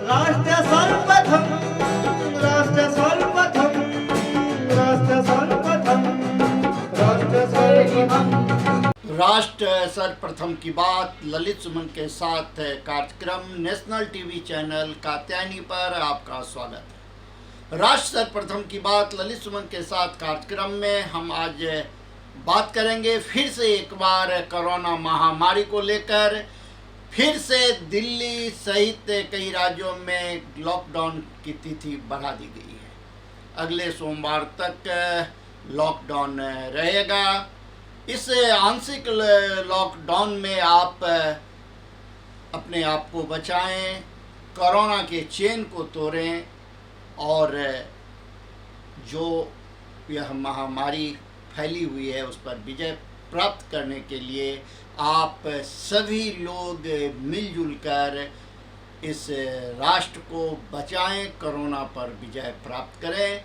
राष्ट्र सर्वप्रथम, राष्ट्र सर्वप्रथम, राष्ट्र सर्वप्रथम, राष्ट्र सर्वप्रथम। राष्ट्र सर्वप्रथम की बात ललित सुमन के साथ कार्यक्रम नेशनल टीवी चैनल कात्यायनी पर आपका स्वागत है। राष्ट्र सर्वप्रथम की बात ललित सुमन के साथ कार्यक्रम में हम आज बात करेंगे फिर से एक बार कोरोना महामारी को लेकर। फिर से दिल्ली सहित कई राज्यों में लॉकडाउन की तिथि बढ़ा दी गई है। अगले सोमवार तक लॉकडाउन रहेगा। इस आंशिक लॉकडाउन में आप अपने आप को बचाएं, कोरोना के चेन को तोड़ें और जो यह महामारी फैली हुई है उस पर विजय प्राप्त करने के लिए आप सभी लोग मिलजुल कर इस राष्ट्र को बचाएं, कोरोना पर विजय प्राप्त करें।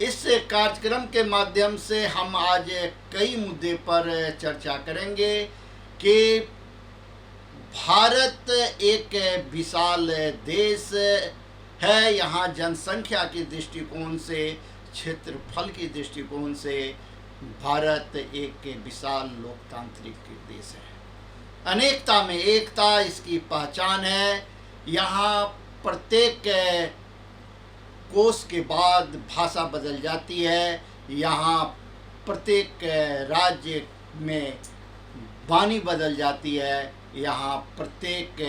इस कार्यक्रम के माध्यम से हम आज कई मुद्दे पर चर्चा करेंगे कि भारत एक विशाल देश है। यहाँ जनसंख्या के दृष्टिकोण से, क्षेत्रफल के दृष्टिकोण से भारत एक विशाल लोकतांत्रिक देश है। अनेकता में एकता इसकी पहचान है। यहाँ प्रत्येक कोस के बाद भाषा बदल जाती है। यहाँ प्रत्येक राज्य में वाणी बदल जाती है। यहाँ प्रत्येक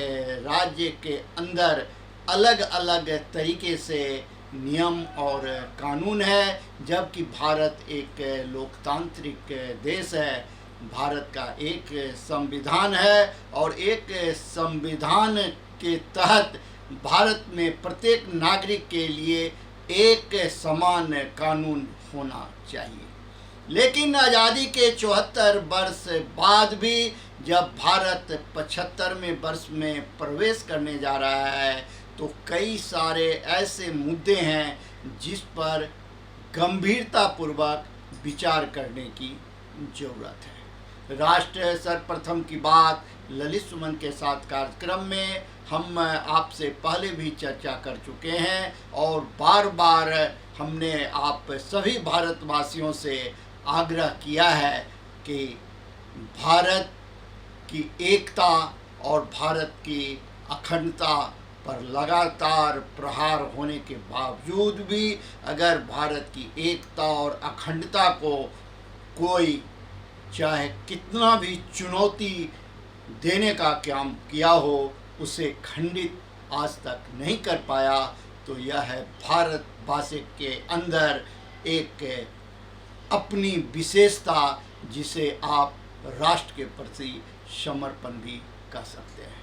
राज्य के अंदर अलग अलग तरीके से नियम और कानून है। जबकि भारत एक लोकतांत्रिक देश है। भारत का एक संविधान है और एक संविधान के तहत भारत में प्रत्येक नागरिक के लिए एक समान कानून होना चाहिए। लेकिन आज़ादी के 74 वर्ष बाद भी जब भारत 75वें वर्ष में प्रवेश करने जा रहा है तो कई सारे ऐसे मुद्दे हैं जिस पर गंभीरतापूर्वक विचार करने की ज़रूरत है। राष्ट्र सर्वप्रथम की बात ललित सुमन के साथ कार्यक्रम में हम आपसे पहले भी चर्चा कर चुके हैं और बार बार हमने आप सभी भारतवासियों से आग्रह किया है कि भारत की एकता और भारत की अखंडता पर लगातार प्रहार होने के बावजूद भी अगर भारत की एकता और अखंडता को कोई चाहे कितना भी चुनौती देने का काम किया हो उसे खंडित आज तक नहीं कर पाया, तो यह है भारतवासी के अंदर एक अपनी विशेषता जिसे आप राष्ट्र के प्रति समर्पण भी कर सकते हैं।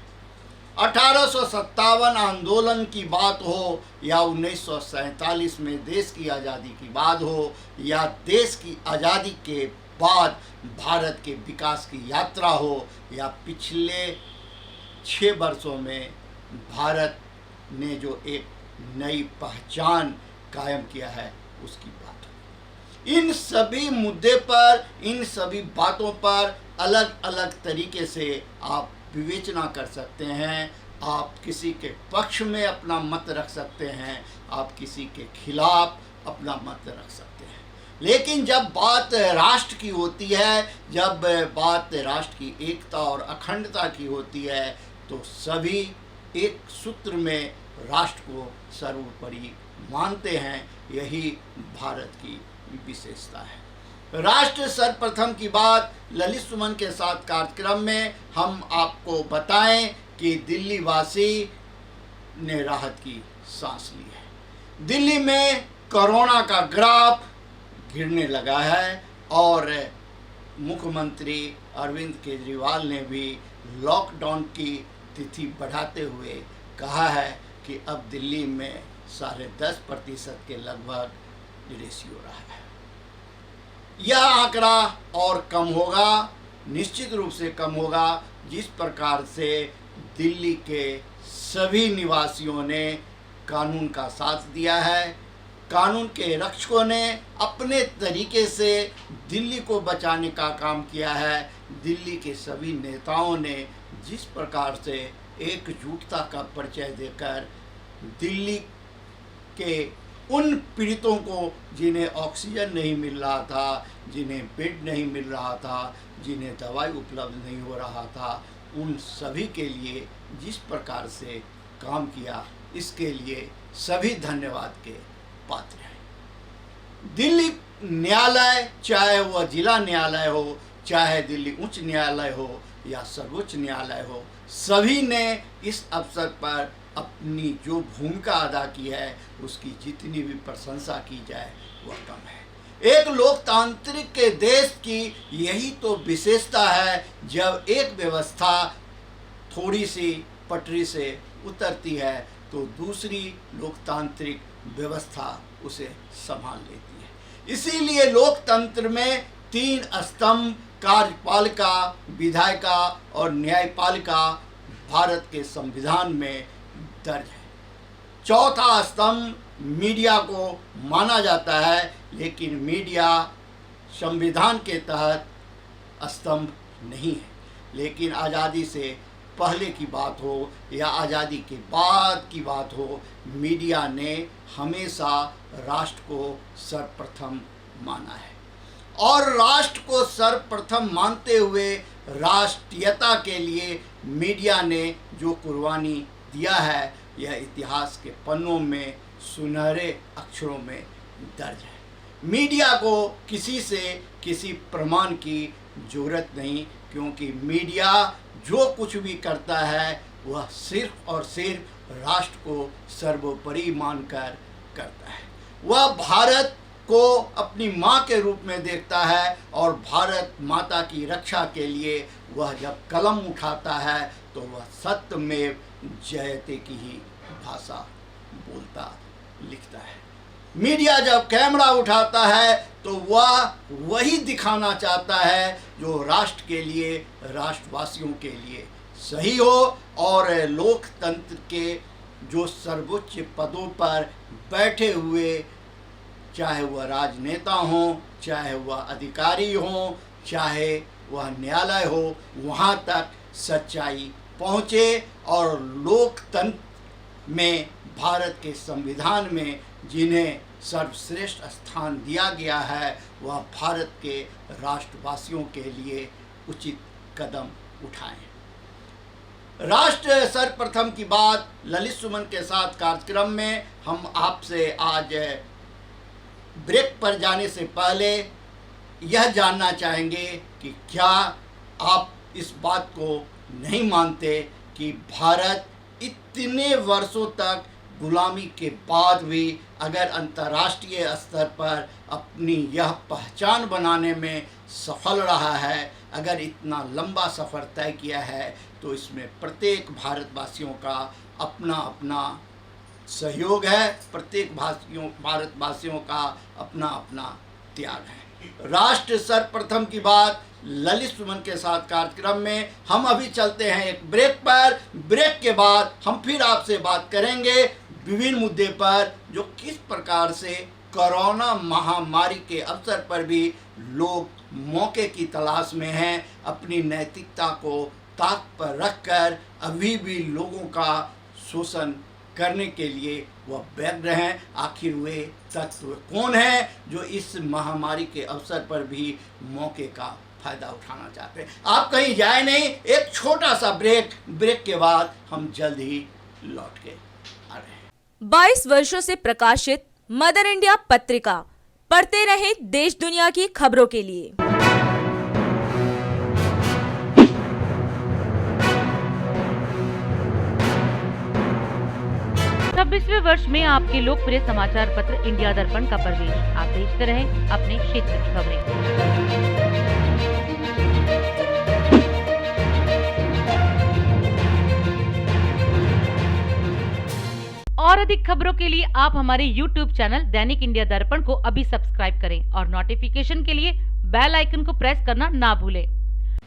1857 आंदोलन की बात हो या 1947 में देश की आज़ादी की बात हो या देश की आज़ादी के बाद भारत के विकास की यात्रा हो या पिछले 6 वर्षों में भारत ने जो एक नई पहचान कायम किया है उसकी बात हो। इन सभी मुद्दे पर, इन सभी बातों पर अलग अलग तरीके से आप विवेचना कर सकते हैं। आप किसी के पक्ष में अपना मत रख सकते हैं, आप किसी के खिलाफ अपना मत रख सकते हैं। लेकिन जब बात राष्ट्र की होती है, जब बात राष्ट्र की एकता और अखंडता की होती है तो सभी एक सूत्र में राष्ट्र को सर्वोपरि मानते हैं। यही भारत की विशेषता है। राष्ट्र सर्वप्रथम की बात ललित सुमन के साथ कार्यक्रम में हम आपको बताएं कि दिल्ली वासी ने राहत की सांस ली है। दिल्ली में कोरोना का ग्राफ गिरने लगा है और मुख्यमंत्री अरविंद केजरीवाल ने भी लॉकडाउन की तिथि बढ़ाते हुए कहा है कि अब दिल्ली में 10.5% के लगभग रेशियो रहा है। यह आंकड़ा और कम होगा, निश्चित रूप से कम होगा। जिस प्रकार से दिल्ली के सभी निवासियों ने कानून का साथ दिया है, कानून के रक्षकों ने अपने तरीके से दिल्ली को बचाने का काम किया है, दिल्ली के सभी नेताओं ने जिस प्रकार से एकजुटता का परिचय देकर दिल्ली के उन पीड़ितों को जिन्हें ऑक्सीजन नहीं मिल रहा था, जिन्हें बेड नहीं मिल रहा था, जिन्हें दवाई उपलब्ध नहीं हो रहा था, उन सभी के लिए जिस प्रकार से काम किया, इसके लिए सभी धन्यवाद के पात्र हैं। दिल्ली न्यायालय, चाहे वह जिला न्यायालय हो, चाहे दिल्ली उच्च न्यायालय हो या सर्वोच्च न्यायालय हो, सभी ने इस अवसर पर अपनी जो भूमिका अदा की है उसकी जितनी भी प्रशंसा की जाए वह कम है। एक लोकतांत्रिक के देश की यही तो विशेषता है, जब एक व्यवस्था थोड़ी सी पटरी से उतरती है तो दूसरी लोकतांत्रिक व्यवस्था उसे संभाल लेती है। इसीलिए लोकतंत्र में 3 स्तंभ, कार्यपालिका, विधायिका और न्यायपालिका भारत के संविधान में दर्ज है। चौथा स्तंभ मीडिया को माना जाता है, लेकिन मीडिया संविधान के तहत स्तंभ नहीं है। लेकिन आज़ादी से पहले की बात हो या आज़ादी के बाद की बात हो, मीडिया ने हमेशा राष्ट्र को सर्वप्रथम माना है और राष्ट्र को सर्वप्रथम मानते हुए राष्ट्रीयता के लिए मीडिया ने जो कुर्बानी दिया है, यह इतिहास के पन्नों में सुनहरे अक्षरों में दर्ज है। मीडिया को किसी से किसी प्रमाण की ज़रूरत नहीं, क्योंकि मीडिया जो कुछ भी करता है वह सिर्फ और सिर्फ राष्ट्र को सर्वोपरि मानकर करता है। वह भारत को अपनी माँ के रूप में देखता है और भारत माता की रक्षा के लिए वह जब कलम उठाता है तो वह सत्यमेव जयते की ही भाषा बोलता लिखता है। मीडिया जब कैमरा उठाता है तो वह वही दिखाना चाहता है जो राष्ट्र के लिए, राष्ट्रवासियों के लिए सही हो और लोकतंत्र के जो सर्वोच्च पदों पर बैठे हुए, चाहे वह राजनेता हों, चाहे वह अधिकारी हों, चाहे वह न्यायालय हो, वहाँ तक सच्चाई पहुँचे और लोकतंत्र में, भारत के संविधान में जिन्हें सर्वश्रेष्ठ स्थान दिया गया है, वह भारत के राष्ट्रवासियों के लिए उचित कदम उठाएं। राष्ट्र सर्वप्रथम की बात ललित सुमन के साथ कार्यक्रम में हम आपसे आज ब्रेक पर जाने से पहले यह जानना चाहेंगे कि क्या आप इस बात को नहीं मानते कि भारत इतने वर्षों तक गुलामी के बाद भी अगर अंतर्राष्ट्रीय स्तर पर अपनी यह पहचान बनाने में सफल रहा है, अगर इतना लंबा सफ़र तय किया है, तो इसमें प्रत्येक भारतवासियों का अपना अपना सहयोग है, प्रत्येक भारतवासियों का अपना अपना त्याग है। राष्ट्र सर्वप्रथम की बात ललित सुमन के साथ कार्यक्रम में हम अभी चलते हैं एक ब्रेक पर। ब्रेक के बाद हम फिर आपसे बात करेंगे विभिन्न मुद्दे पर, जो किस प्रकार से कोरोना महामारी के अवसर पर भी लोग मौके की तलाश में हैं, अपनी नैतिकता को ताक पर रखकर अभी भी लोगों का शोषण करने के लिए वह व्यग्र हैं। आखिर वे तत्व कौन हैं जो इस महामारी के अवसर पर भी मौके का फायदा उठाना चाहते हैं? आप कहीं जाए नहीं, एक छोटा सा ब्रेक के बाद हम जल्द ही लौट के आ रहे हैं। 22 वर्षों से प्रकाशित मदर इंडिया पत्रिका, पढ़ते रहे देश दुनिया की खबरों के लिए। 26वें वर्ष में आपके लोकप्रिय समाचार पत्र इंडिया दर्पण का प्रवेश। आप देखते रहे अपने क्षेत्र की खबरें। और अधिक खबरों के लिए आप हमारे YouTube चैनल दैनिक इंडिया दर्पण को अभी सब्सक्राइब करें और नोटिफिकेशन के लिए बेल आइकन को प्रेस करना ना भूलें।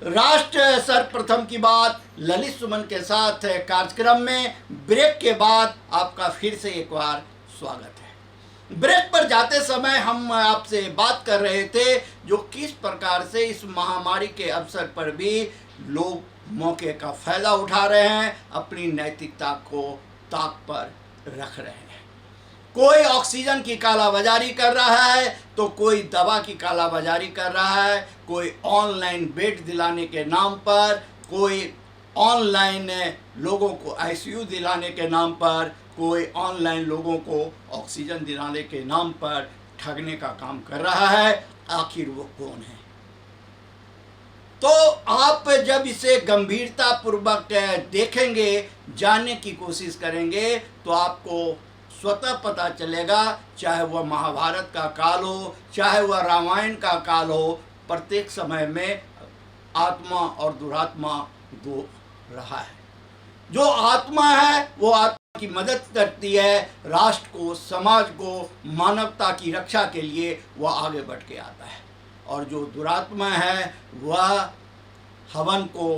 राष्ट्र सर्वप्रथम की बात ललित सुमन के साथ कार्यक्रम में ब्रेक के बाद आपका फिर से एक बार स्वागत है। ब्रेक पर जाते समय हम आपसे बात कर रहे थे जो किस प्रकार से इस महामारी के अवसर पर भी लोग मौके का फायदा उठा रहे हैं, अपनी नैतिकता को ताक पर रख रहे हैं। कोई ऑक्सीजन की कालाबाजारी कर रहा है तो कोई दवा की कालाबाजारी कर रहा है, कोई ऑनलाइन बेड दिलाने के नाम पर, कोई ऑनलाइन लोगों को आईसीयू दिलाने के नाम पर, कोई ऑनलाइन लोगों को ऑक्सीजन दिलाने के नाम पर ठगने का काम कर रहा है। आखिर वो कौन है? तो आप जब इसे गंभीरता पूर्वक देखेंगे, जानने की कोशिश करेंगे, तो आपको स्वतः पता चलेगा, चाहे वह महाभारत का काल हो, चाहे वह रामायण का काल हो, प्रत्येक समय में आत्मा और दुरात्मा दो रहा है। जो आत्मा है वो आत्मा की मदद करती है, राष्ट्र को, समाज को, मानवता की रक्षा के लिए वह आगे बढ़ के आता है। और जो दुरात्मा है वह हवन को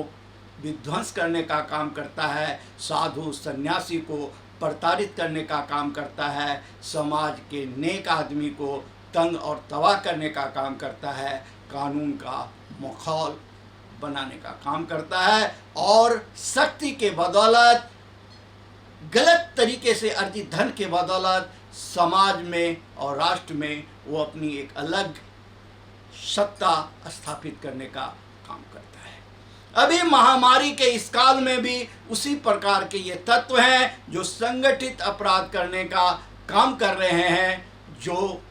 विध्वंस करने का काम करता है, साधु सन्यासी को प्रताड़ित करने का काम करता है, समाज के नेक आदमी को तंग और तबाह करने का काम करता है, कानून का माहौल बनाने का काम करता है, और शक्ति के बदौलत, गलत तरीके से अर्जित धन के बदौलत समाज में और राष्ट्र में वो अपनी एक अलग सत्ता स्थापित करने का काम करता है। अभी महामारी के इस काल में भी उसी प्रकार के ये तत्व हैं जो संगठित अपराध करने का काम कर रहे हैं, जो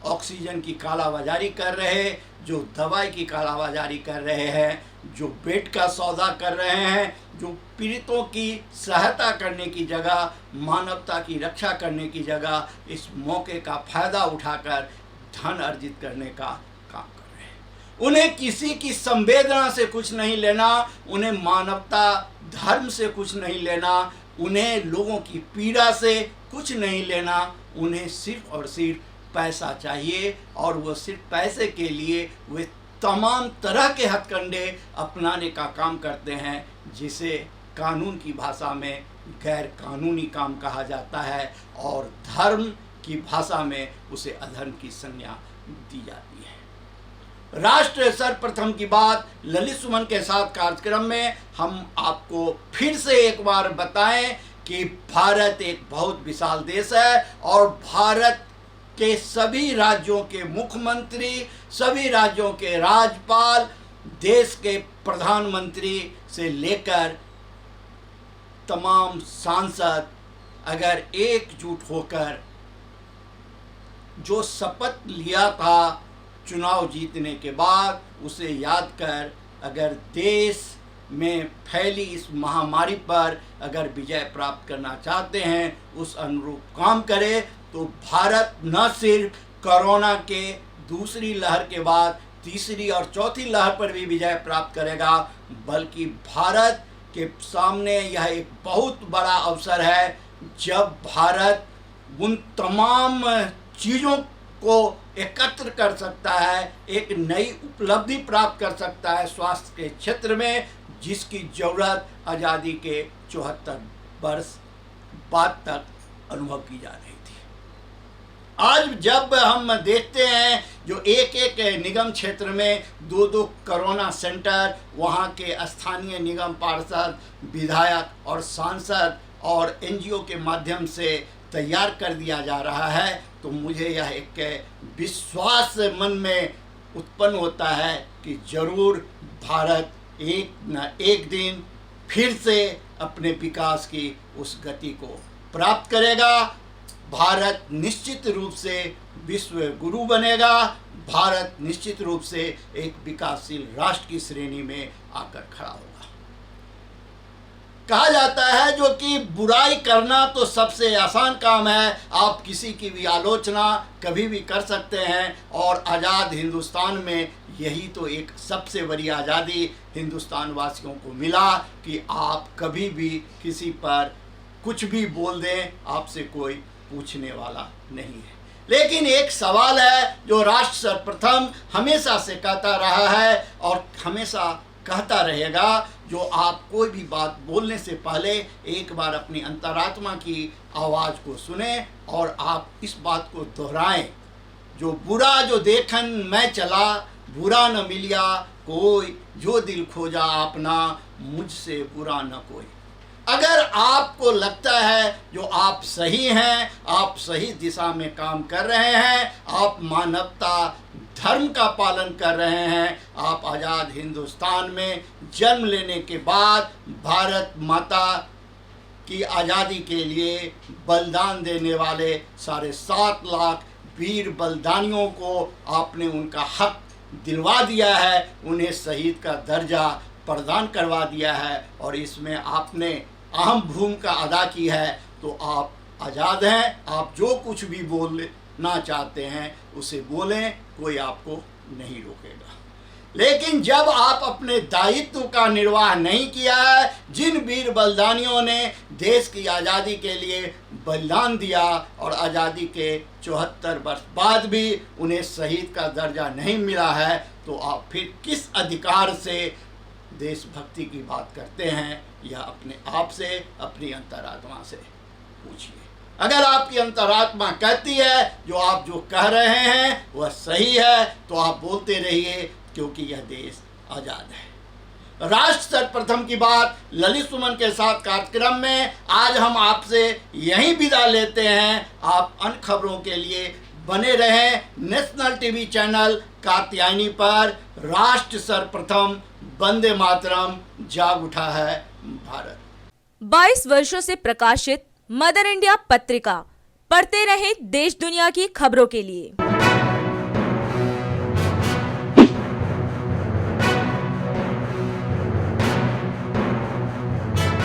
ऑक्सीजन की कालाबाजारी कर रहे हैं, जो दवाई की कालाबाजारी कर रहे हैं, जो बेड का सौदा कर रहे हैं, जो पीड़ितों की सहायता करने की जगह, मानवता की रक्षा करने की जगह इस मौके का फायदा उठाकर धन अर्जित करने का काम कर रहे हैं। उन्हें किसी की संवेदना से कुछ नहीं लेना, उन्हें मानवता धर्म से कुछ नहीं लेना, उन्हें लोगों की पीड़ा से कुछ नहीं लेना, उन्हें सिर्फ और सिर्फ पैसा चाहिए, और वो सिर्फ पैसे के लिए वे तमाम तरह के हथकंडे अपनाने का काम करते हैं, जिसे कानून की भाषा में गैर कानूनी काम कहा जाता है, और धर्म की भाषा में उसे अधर्म की संज्ञा दी जाती है। राष्ट्र सर्वप्रथम की बात ललित सुमन के साथ कार्यक्रम में हम आपको फिर से एक बार बताएं कि भारत एक बहुत विशाल देश है, और भारत के सभी राज्यों के मुख्यमंत्री, सभी राज्यों के राज्यपाल, देश के प्रधानमंत्री से लेकर तमाम सांसद अगर एकजुट होकर जो शपथ लिया था चुनाव जीतने के बाद, उसे याद कर अगर देश में फैली इस महामारी पर अगर विजय प्राप्त करना चाहते हैं, उस अनुरूप काम करे, तो भारत न सिर्फ कोरोना के दूसरी लहर के बाद तीसरी और चौथी लहर पर भी विजय प्राप्त करेगा, बल्कि भारत के सामने यह एक बहुत बड़ा अवसर है जब भारत उन तमाम चीज़ों को एकत्र कर सकता है, एक नई उपलब्धि प्राप्त कर सकता है स्वास्थ्य के क्षेत्र में, जिसकी ज़रूरत आज़ादी के 74 वर्ष बाद तक अनुभव की जा रही थी। आज जब हम देखते हैं जो एक एक निगम क्षेत्र में 2-2 कोरोना सेंटर, वहाँ के स्थानीय निगम पार्षद, विधायक और सांसद और एनजीओ के माध्यम से तैयार कर दिया जा रहा है, तो मुझे यह एक विश्वास मन में उत्पन्न होता है कि जरूर भारत एक न एक दिन फिर से अपने विकास की उस गति को प्राप्त करेगा। भारत निश्चित रूप से विश्व गुरु बनेगा, भारत निश्चित रूप से एक विकासशील राष्ट्र की श्रेणी में आकर खड़ा होगा। कहा जाता है जो कि बुराई करना तो सबसे आसान काम है, आप किसी की भी आलोचना कभी भी कर सकते हैं, और आज़ाद हिंदुस्तान में यही तो एक सबसे बड़ी आज़ादी हिंदुस्तान वासियों को मिला कि आप कभी भी किसी पर कुछ भी बोल दें, आपसे कोई पूछने वाला नहीं है। लेकिन एक सवाल है जो राष्ट्र सर्वप्रथम हमेशा से कहता रहा है और हमेशा कहता रहेगा, जो आप कोई भी बात बोलने से पहले एक बार अपनी अंतरात्मा की आवाज़ को सुने और आप इस बात को दोहराएं, जो बुरा जो देखन मैं चला, बुरा न मिलिया कोई, जो दिल खोजा आपना, मुझसे बुरा न कोई। अगर आपको लगता है जो आप सही हैं, आप सही दिशा में काम कर रहे हैं, आप मानवता धर्म का पालन कर रहे हैं, आप आज़ाद हिंदुस्तान में जन्म लेने के बाद भारत माता की आज़ादी के लिए बलिदान देने वाले 7.5 लाख वीर बलिदानियों को आपने उनका हक दिलवा दिया है, उन्हें शहीद का दर्जा प्रदान करवा दिया है और इसमें आपने अहम भूमिका अदा की है, तो आप आज़ाद हैं। आप जो कुछ भी बोलना चाहते हैं उसे बोलें, कोई आपको नहीं रोकेगा। लेकिन जब आप अपने दायित्व का निर्वाह नहीं किया है, जिन वीर बलिदानियों ने देश की आज़ादी के लिए बलिदान दिया और आज़ादी के 74 वर्ष बाद भी उन्हें शहीद का दर्जा नहीं मिला है, तो आप फिर किस अधिकार से देशभक्ति की बात करते हैं, या अपने आप से, अपनी अंतरात्मा से पूछिए। अगर आपकी अंतरात्मा कहती है जो कह रहे हैं वह सही है, तो आप बोलते रहिए, क्योंकि यह देश आज़ाद है। राष्ट्र सर्वप्रथम की बात ललित सुमन के साथ कार्यक्रम में आज हम आपसे यहीं विदा लेते हैं। आप अन्य खबरों के लिए बने रहें नेशनल टीवी चैनल कात्यायनी पर। राष्ट्र सर्वप्रथम, वंदे मातरम, जाग उठा है भारत। 22 वर्षों से प्रकाशित मदर इंडिया पत्रिका, पढ़ते रहे देश दुनिया की खबरों के लिए।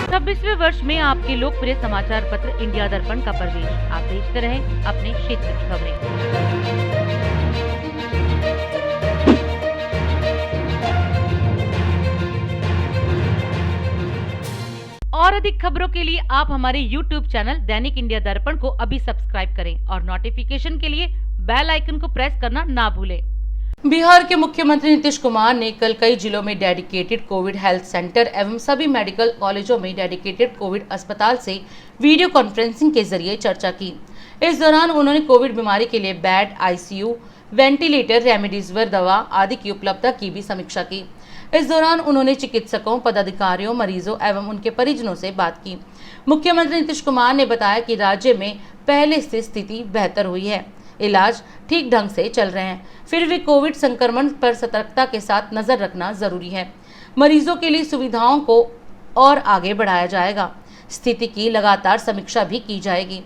26वें वर्ष में आपके लोकप्रिय समाचार पत्र इंडिया दर्पण का प्रवेश। आप देखते रहें अपने क्षेत्र की खबरें। और अधिक खबरों के लिए आप हमारे YouTube चैनल दैनिक इंडिया दर्पण को अभी सब्सक्राइब करें और नोटिफिकेशन के लिए बेल आइकन को प्रेस करना ना भूलें। बिहार के मुख्यमंत्री नीतीश कुमार ने कल कई जिलों में डेडिकेटेड कोविड हेल्थ सेंटर एवं सभी मेडिकल कॉलेजों में डेडिकेटेड कोविड अस्पताल से वीडियो कॉन्फ्रेंसिंग के जरिए चर्चा की। इस दौरान उन्होंने कोविड बीमारी के लिए बेड, ICU, वेंटिलेटर, रेमडेसिविर दवा आदि की उपलब्धता की भी समीक्षा की। इस दौरान उन्होंने चिकित्सकों, पदाधिकारियों, मरीजों एवं उनके परिजनों से बात की। मुख्यमंत्री नीतीश कुमार ने बताया कि राज्य में पहले से स्थिति बेहतर हुई है, इलाज ठीक ढंग से चल रहे हैं, फिर भी कोविड संक्रमण पर सतर्कता के साथ नजर रखना जरूरी है। मरीजों के लिए सुविधाओं को और आगे बढ़ाया जाएगा। स्थिति की लगातार समीक्षा भी की जाएगी।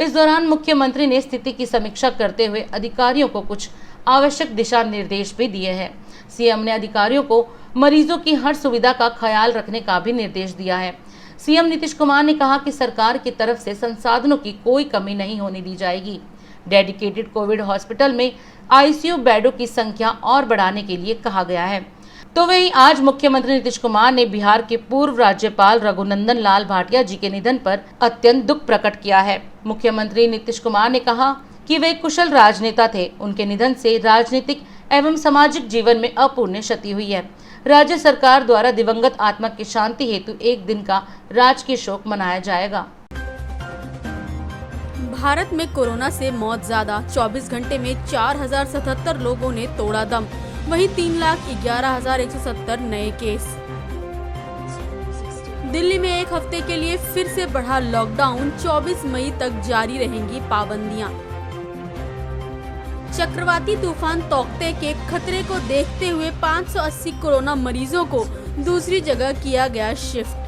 इस दौरान मुख्यमंत्री ने स्थिति की समीक्षा करते हुए अधिकारियों को कुछ आवश्यक दिशा निर्देश भी दिए हैं। सीएम ने अधिकारियों को मरीजों की हर सुविधा का ख्याल रखने का भी निर्देश दिया है। सीएम नीतीश कुमार ने कहा कि सरकार की तरफ से संसाधनों की कोई कमी नहीं होने दी जाएगी। डेडिकेटेड कोविड हॉस्पिटल में ICU बेडों की संख्या और बढ़ाने के लिए कहा गया है। तो वहीं आज मुख्यमंत्री नीतीश कुमार ने बिहार के पूर्व राज्यपाल रघुनंदन लाल भाटिया जी के निधन पर अत्यंत दुख प्रकट किया है। मुख्यमंत्री नीतीश कुमार ने कहा कि वे कुशल राजनेता थे। उनके निधन से राजनीतिक एवं सामाजिक जीवन में अपूर्णीय क्षति हुई है। राज्य सरकार द्वारा दिवंगत आत्मा की शांति हेतु एक दिन का राजकीय शोक मनाया जाएगा। भारत में कोरोना से मौत ज्यादा, 24 घंटे में 4077 लोगों ने तोड़ा दम, वहीं 3,11,170 नए केस। दिल्ली में एक हफ्ते के लिए फिर से बढ़ा लॉकडाउन, 24 मई तक जारी रहेंगी पाबंदियां। चक्रवाती तूफान तौकते के खतरे को देखते हुए 580 कोरोना मरीजों को दूसरी जगह किया गया शिफ्ट।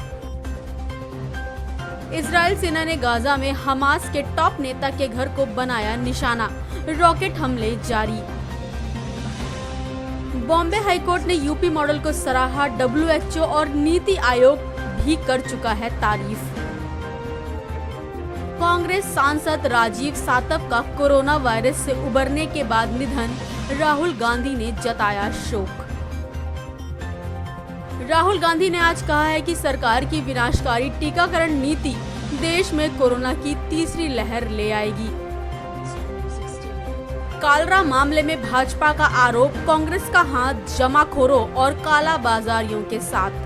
इजराइल सेना ने गाजा में हमास के टॉप नेता के घर को बनाया निशाना, रॉकेट हमले जारी। बॉम्बे हाईकोर्ट ने यूपी मॉडल को सराहा, WHO और नीति आयोग भी कर चुका है तारीफ। कांग्रेस सांसद राजीव सातव का कोरोना वायरस से उबरने के बाद निधन, राहुल गांधी ने जताया शोक। राहुल गांधी ने आज कहा है कि सरकार की विनाशकारी टीकाकरण नीति देश में कोरोना की तीसरी लहर ले आएगी। कालरा मामले में भाजपा का आरोप, कांग्रेस का हाथ जमाखोरों और कालाबाजारियों के साथ।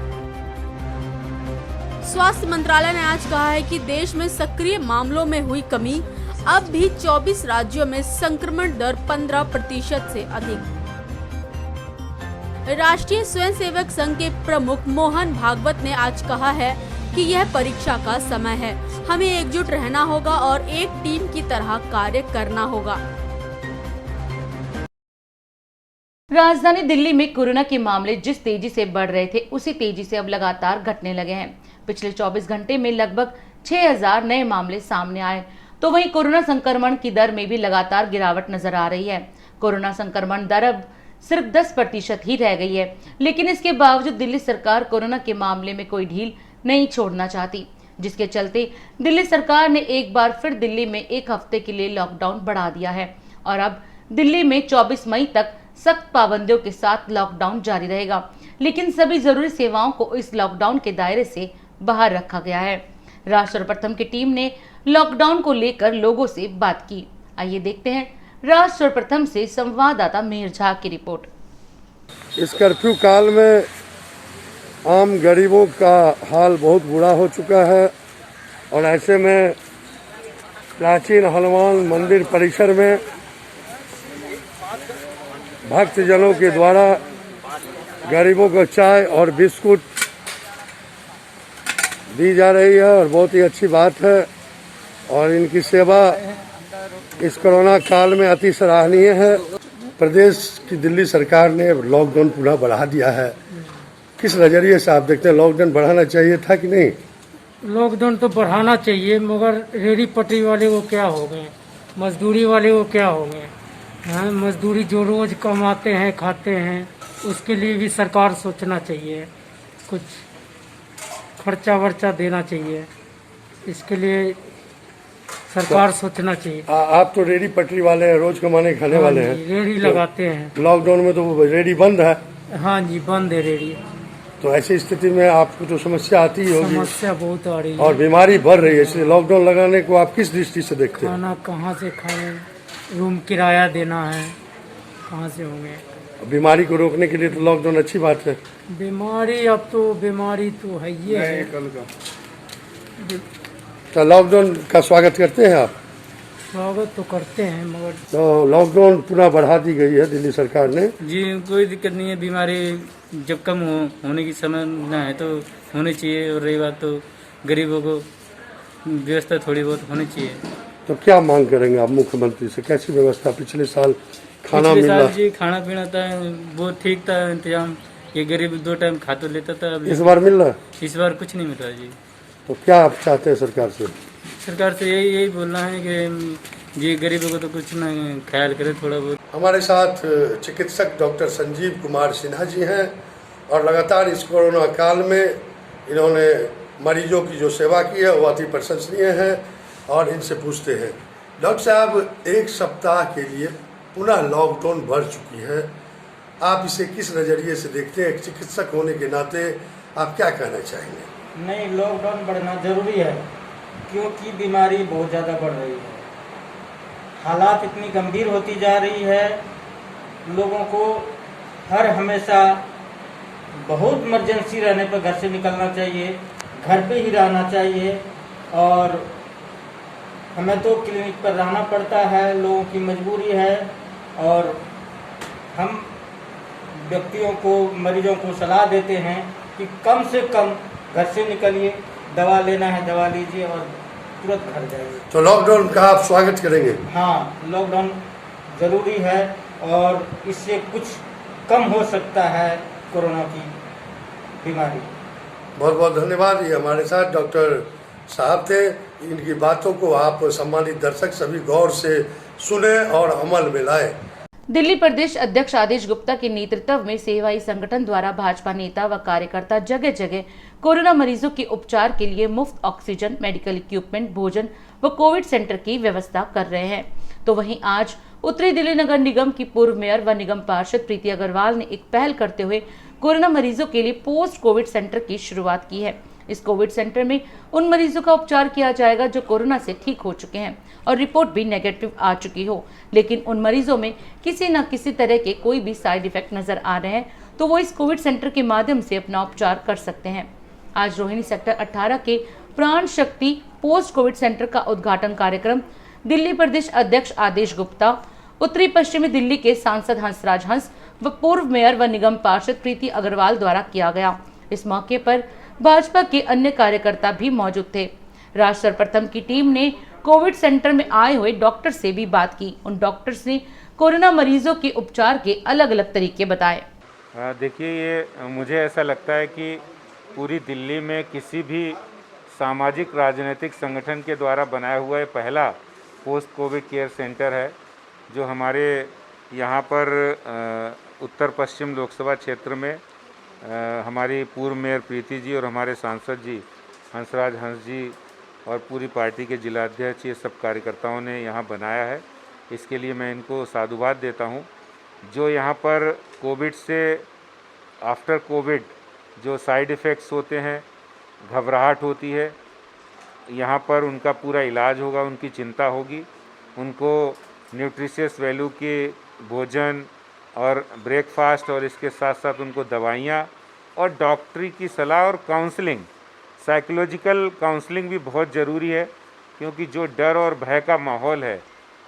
स्वास्थ्य मंत्रालय ने आज कहा है कि देश में सक्रिय मामलों में हुई कमी, अब भी 24 राज्यों में संक्रमण दर 15% से अधिक। राष्ट्रीय स्वयंसेवक संघ के प्रमुख मोहन भागवत ने आज कहा है कि कि यह परीक्षा का समय है। हमें एकजुट रहना होगा और एक टीम की तरह कार्य करना होगा। राजधानी दिल्ली में कोरोना के मामले जिस तेजी से बढ़ रहे थे उसी तेजी से अब लगातार घटने लगे हैं। पिछले 24 घंटे में लगभग 6000 नए मामले सामने आए, तो वहीं कोरोना संक्रमण की दर में भी लगातार गिरावट नजर आ रही है। कोरोना संक्रमण दर अब सिर्फ 10% ही रह गई है, लेकिन इसके बावजूद दिल्ली सरकार कोरोना के मामले में कोई ढील नहीं छोड़ना चाहती, जिसके चलते दिल्ली सरकार ने एक बार फिर दिल्ली में एक हफ्ते के लिए लॉकडाउन बढ़ा दिया है और अब दिल्ली में 24 मई तक सख्त पाबंदियों के साथ लॉकडाउन जारी रहेगा, लेकिन सभी जरूरी सेवाओं को इस लॉकडाउन के दायरे से बाहर रखा गया है। राज सर्वप्रथम की टीम ने लॉकडाउन को लेकर लोगों से बात की। आइए देखते हैं राज सर्वप्रथम से संवाददाता मेहर झा की रिपोर्ट। इस कर्फ्यू काल में आम गरीबों का हाल बहुत बुरा हो चुका है और ऐसे में प्राचीन हनुमान मंदिर परिसर में भक्तजनों के द्वारा गरीबों को चाय और बिस्कुट दी जा रही है और बहुत ही अच्छी बात है और इनकी सेवा इस कोरोना काल में अति सराहनीय है। प्रदेश की दिल्ली सरकार ने लॉकडाउन पुनः बढ़ा दिया है, किस नज़रिए से आप देखते हैं? लॉकडाउन बढ़ाना चाहिए था कि नहीं? लॉकडाउन तो बढ़ाना चाहिए, मगर रेहड़ी पटरी वाले को क्या हो गए, मजदूरी वाले को क्या हो गए। हाँ, मजदूरी जो रोज कमाते हैं खाते हैं उसके लिए भी सरकार सोचना चाहिए, कुछ खर्चा वर्चा देना चाहिए, इसके लिए सरकार सोचना चाहिए। आप तो रेहड़ी पटरी वाले हैं, रोज कमाने खाने वाले हैं, रेहड़ी लगाते हैं। लॉकडाउन में तो रेहड़ी बंद है। हाँ जी, बंद है रेहड़ी। तो ऐसी स्थिति में आपको तो समस्या आती ही होगी। समस्या बहुत आ रही है और बीमारी बढ़ रही है, इसलिए लॉकडाउन लगाने को आप किस दृष्टि से देखते हैं? खाना कहाँ से खाएं, रूम किराया देना है, कहाँ से होंगे। बीमारी को रोकने के लिए तो लॉकडाउन अच्छी बात है। बीमारी अब तो बीमारी तो है ही है। तो लॉकडाउन का स्वागत करते हैं आप? स्वागत तो करते हैं, मगर तो लॉकडाउन पुनः बढ़ा दी गई है दिल्ली सरकार ने। जी, कोई दिक्कत नहीं है। बीमारी जब कम होने की समय ना है तो होनी चाहिए, और रही बात तो गरीबों को व्यवस्था थोड़ी बहुत होनी चाहिए। तो क्या मांग करेंगे आप मुख्यमंत्री से? कैसी व्यवस्था? पिछले साल खाना पिछले मिला, साल जी खाना पीना था वो ठीक था इंतजाम, ये गरीब 2 टाइम खा तो लेता था। अब इस बार मिल रहा है? इस बार कुछ नहीं मिल रहा जी। तो क्या आप चाहते हैं सरकार से? सरकार से यही बोलना है कि जी गरीबों को तो कुछ ना ख्याल करे थोड़ा बहुत। हमारे साथ चिकित्सक डॉक्टर संजीव कुमार सिन्हा जी हैं और लगातार इस कोरोना काल में इन्होंने मरीजों की जो सेवा की है वो अति प्रशंसनीय है और इनसे पूछते हैं। डॉक्टर साहब, 1 सप्ताह के लिए पुनः लॉकडाउन बढ़ चुकी है, आप इसे किस नज़रिए से देखते हैं? एक चिकित्सक होने के नाते आप क्या कहना चाहेंगे? नहीं, लॉकडाउन बढ़ना ज़रूरी है क्योंकि बीमारी बहुत ज़्यादा बढ़ रही है, हालात इतनी गंभीर होती जा रही है। लोगों को हर हमेशा बहुत इमरजेंसी रहने पर घर से निकलना चाहिए, घर पे ही रहना चाहिए और हमें तो क्लिनिक पर रहना पड़ता है, लोगों की मजबूरी है। और हम व्यक्तियों को, मरीजों को सलाह देते हैं कि कम से कम घर से निकलिए, दवा लेना है दवा लीजिए और तुरंत घर जाइए। तो लॉकडाउन का आप स्वागत करेंगे? हाँ, लॉकडाउन ज़रूरी है और इससे कुछ कम हो सकता है कोरोना की बीमारी। बहुत बहुत धन्यवाद। ये हमारे साथ डॉक्टर साहब थे। इनकी बातों को आप सम्मानित दर्शक सभी गौर से सुने और अमल में लाए। दिल्ली प्रदेश अध्यक्ष आदेश गुप्ता के नेतृत्व में सेवाई संगठन द्वारा भाजपा नेता व कार्यकर्ता जगह जगह कोरोना मरीजों के उपचार के लिए मुफ्त ऑक्सीजन, मेडिकल इक्विपमेंट, भोजन व कोविड सेंटर की व्यवस्था कर रहे हैं। तो वहीं आज उत्तरी दिल्ली नगर निगम की पूर्व मेयर व निगम पार्षद प्रीति अग्रवाल ने एक पहल करते हुए कोरोना मरीजों के लिए पोस्ट कोविड सेंटर की शुरुआत की है। इस कोविड सेंटर में उन मरीजों का उपचार किया जाएगा जो कोरोना से ठीक हो चुके हैं और रिपोर्ट भी नेगेटिव आ चुकी हो, लेकिन उन मरीजों में किसी न किसी तरह के कोई भी साइड इफेक्ट नजर आ रहे हैं तो वो इस कोविड सेंटर के माध्यम से अपना उपचार कर सकते हैं। आज रोहिणी सेक्टर 18 के प्राण शक्ति पोस्ट कोविड सेंटर का उद्घाटन कार्यक्रम दिल्ली प्रदेश अध्यक्ष आदेश गुप्ता, उत्तरी पश्चिमी दिल्ली के सांसद हंसराज हंस व पूर्व मेयर व निगम पार्षद प्रीति अग्रवाल द्वारा किया गया। इस मौके पर भाजपा के अन्य कार्यकर्ता भी मौजूद थे। राष्ट्र सर्वप्रथम की टीम ने कोविड सेंटर में आए हुए डॉक्टर से भी बात की। उन डॉक्टर्स ने कोरोना मरीजों के उपचार के अलग अलग तरीके बताए। देखिए, ये मुझे ऐसा लगता है कि पूरी दिल्ली में किसी भी सामाजिक राजनीतिक संगठन के द्वारा बनाया हुआ ये पहला पोस्ट कोविड केयर सेंटर है, जो हमारे यहाँ पर उत्तर पश्चिम लोकसभा क्षेत्र में हमारी पूर्व मेयर प्रीति जी और हमारे सांसद जी हंसराज हंस जी और पूरी पार्टी के जिलाध्यक्ष, ये सब कार्यकर्ताओं ने यहाँ बनाया है। इसके लिए मैं इनको साधुवाद देता हूँ। जो यहाँ पर कोविड से आफ्टर कोविड जो साइड इफ़ेक्ट्स होते हैं, घबराहट होती है, यहाँ पर उनका पूरा इलाज होगा, उनकी चिंता होगी, उनको न्यूट्रिशियस वैल्यू के भोजन और ब्रेकफास्ट और इसके साथ साथ उनको दवाइयाँ और डॉक्टरी की सलाह और काउंसलिंग, साइकोलॉजिकल काउंसलिंग भी बहुत ज़रूरी है, क्योंकि जो डर और भय का माहौल है,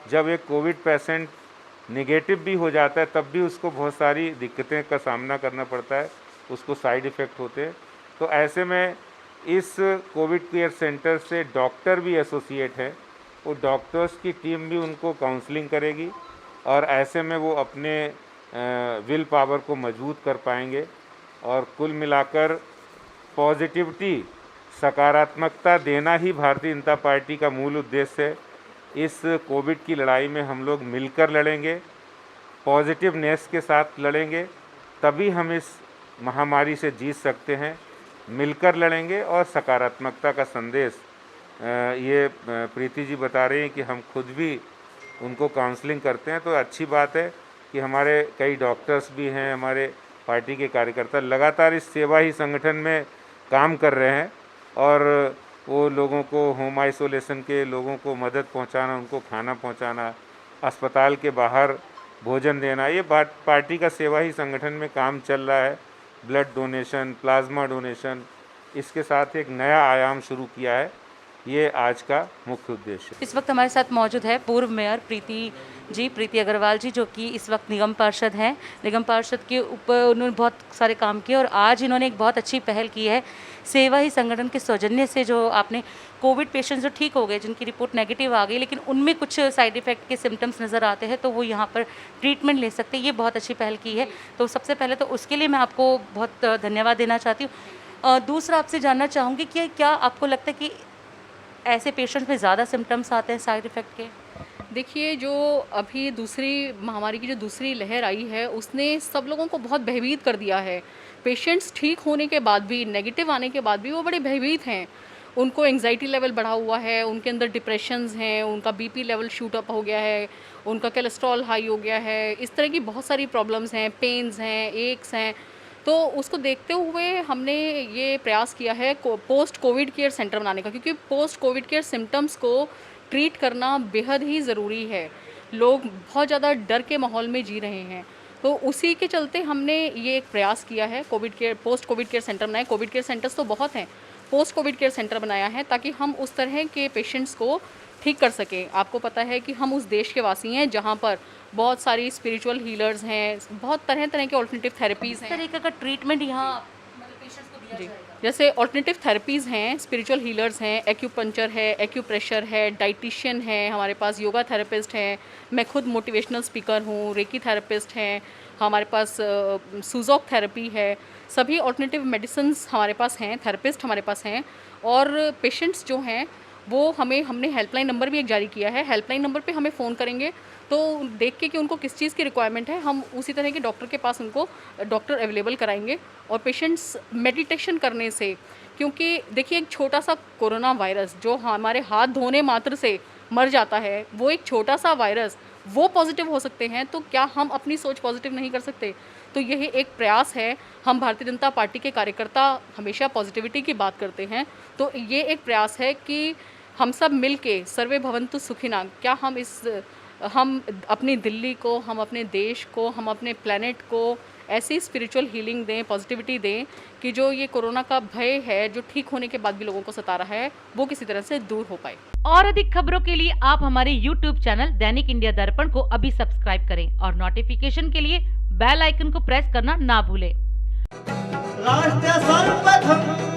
जब एक कोविड पेशेंट नेगेटिव भी हो जाता है तब भी उसको बहुत सारी दिक्कतें का सामना करना पड़ता है, उसको साइड इफ़ेक्ट होते हैं। तो ऐसे में इस कोविड केयर सेंटर से डॉक्टर भी एसोसिएट हैं, वो डॉक्टर्स की टीम भी उनको काउंसलिंग करेगी और ऐसे में वो अपने विल पावर को मजबूत कर पाएंगे। और कुल मिलाकर पॉजिटिविटी, सकारात्मकता देना ही भारतीय जनता पार्टी का मूल उद्देश्य है। इस कोविड की लड़ाई में हम लोग मिलकर लड़ेंगे, पॉजिटिवनेस के साथ लड़ेंगे, तभी हम इस महामारी से जीत सकते हैं। मिलकर लड़ेंगे और सकारात्मकता का संदेश ये प्रीति जी बता रही हैं कि हम खुद भी उनको काउंसलिंग करते हैं, तो अच्छी बात है कि हमारे कई डॉक्टर्स भी हैं, हमारे पार्टी के कार्यकर्ता लगातार इस सेवा ही संगठन में काम कर रहे हैं और वो लोगों को होम आइसोलेशन के लोगों को मदद पहुंचाना, उनको खाना पहुंचाना, अस्पताल के बाहर भोजन देना, ये पार्टी का सेवा ही संगठन में काम चल रहा है। ब्लड डोनेशन, प्लाज्मा डोनेशन, इसके साथ एक नया आयाम शुरू किया है, ये आज का मुख्य उद्देश्य। इस वक्त हमारे साथ मौजूद है पूर्व मेयर प्रीति अग्रवाल जी, जो कि इस वक्त निगम पार्षद हैं। निगम पार्षद के ऊपर उन्होंने बहुत सारे काम किए और आज इन्होंने एक बहुत अच्छी पहल की है। सेवा ही संगठन के सौजन्य से जो आपने कोविड पेशेंट्स जो ठीक हो गए, जिनकी रिपोर्ट नेगेटिव आ गई लेकिन उनमें कुछ साइड इफ़ेक्ट के सिम्टम्स नज़र आते हैं, तो वो यहाँ पर ट्रीटमेंट ले सकते हैं। ये बहुत अच्छी पहल की है, तो सबसे पहले तो उसके लिए मैं आपको बहुत धन्यवाद देना चाहती हूँ। दूसरा आपसे जानना चाहूँगी कि क्या आपको लगता है कि ऐसे पेशेंट्स में ज़्यादा सिम्टम्स आते हैं साइड इफ़ेक्ट के? देखिए, जो अभी दूसरी महामारी की जो दूसरी लहर आई है, उसने सब लोगों को बहुत भयभीत कर दिया है। पेशेंट्स ठीक होने के बाद भी, नेगेटिव आने के बाद भी वो बड़े भयभीत हैं। उनको एंग्जाइटी लेवल बढ़ा हुआ है, उनके अंदर डिप्रेशंस हैं, उनका बीपी लेवल शूट अप हो गया है, उनका कोलेस्ट्रॉल हाई हो गया है, इस तरह की बहुत सारी प्रॉब्लम्स हैं, पेन्स हैं, एक्स हैं। तो उसको देखते हुए हमने ये प्रयास किया है पोस्ट कोविड केयर सेंटर बनाने का, क्योंकि पोस्ट कोविड केयर सिम्टम्स को ट्रीट करना बेहद ही ज़रूरी है। लोग बहुत ज़्यादा डर के माहौल में जी रहे हैं, तो उसी के चलते हमने ये एक प्रयास किया है, पोस्ट कोविड केयर सेंटर बनाए। कोविड केयर सेंटर्स तो बहुत हैं, पोस्ट कोविड केयर सेंटर बनाया है ताकि हम उस तरह के पेशेंट्स को ठीक कर सकें। आपको पता है कि हम उस देश के वासी हैं जहाँ पर बहुत सारी स्पिरिचुअल हीलर्स हैं, बहुत तरह तरह के ऑल्टरनेटिव थेरेपीज़ हैं। इस तरीके का ट्रीटमेंट यहाँ पेशेंट्स को दिया जाएगा? जैसे ऑल्टरनेटिव थेरेपीज़ हैं, स्पिरिचुअल हीलर्स हैं, एक्यूपंक्चर है, एक्यूप्रेशर है, डाइटिशियन है, हमारे पास योगा थेरेपिस्ट हैं, मैं खुद मोटिवेशनल स्पीकर हूँ, रेकी थेरेपिस्ट हैं, हमारे पास सुजॉक थेरेपी है। सभी ऑल्टरनेटिव मेडिसिन्स हमारे पास हैं, थेरेपिस्ट हमारे पास हैं। और पेशेंट्स जो हैं वो हमने हेल्पलाइन नंबर भी एक जारी किया है। हेल्पलाइन नंबर पे हमें फ़ोन करेंगे तो देख के कि उनको किस चीज़ की रिक्वायरमेंट है, हम उसी तरह के डॉक्टर के पास उनको डॉक्टर अवेलेबल कराएंगे। और पेशेंट्स मेडिटेशन करने से, क्योंकि देखिए एक छोटा सा कोरोना वायरस जो हमारे हाथ धोने मात्र से मर जाता है, वो एक छोटा सा वायरस वो पॉजिटिव हो सकते हैं, तो क्या हम अपनी सोच पॉजिटिव नहीं कर सकते? तो यही एक प्रयास है। हम भारतीय जनता पार्टी के कार्यकर्ता हमेशा पॉजिटिविटी की बात करते हैं, तो ये एक प्रयास है कि हम सब मिल के सर्वे भवन्तु सुखिनः, क्या हम अपनी दिल्ली को, हम अपने देश को, हम अपने प्लेनेट को ऐसी स्पिरिचुअल हीलिंग दें, पॉजिटिविटी दें कि जो ये कोरोना का भय है, जो ठीक होने के बाद भी लोगों को सता रहा है, वो किसी तरह से दूर हो पाए। और अधिक खबरों के लिए आप हमारे YouTube चैनल दैनिक इंडिया दर्पण को अभी सब्सक्राइब करें और नोटिफिकेशन के लिए बेल आइकन को प्रेस करना ना भूलें। राष्ट्र सर्वप्रथम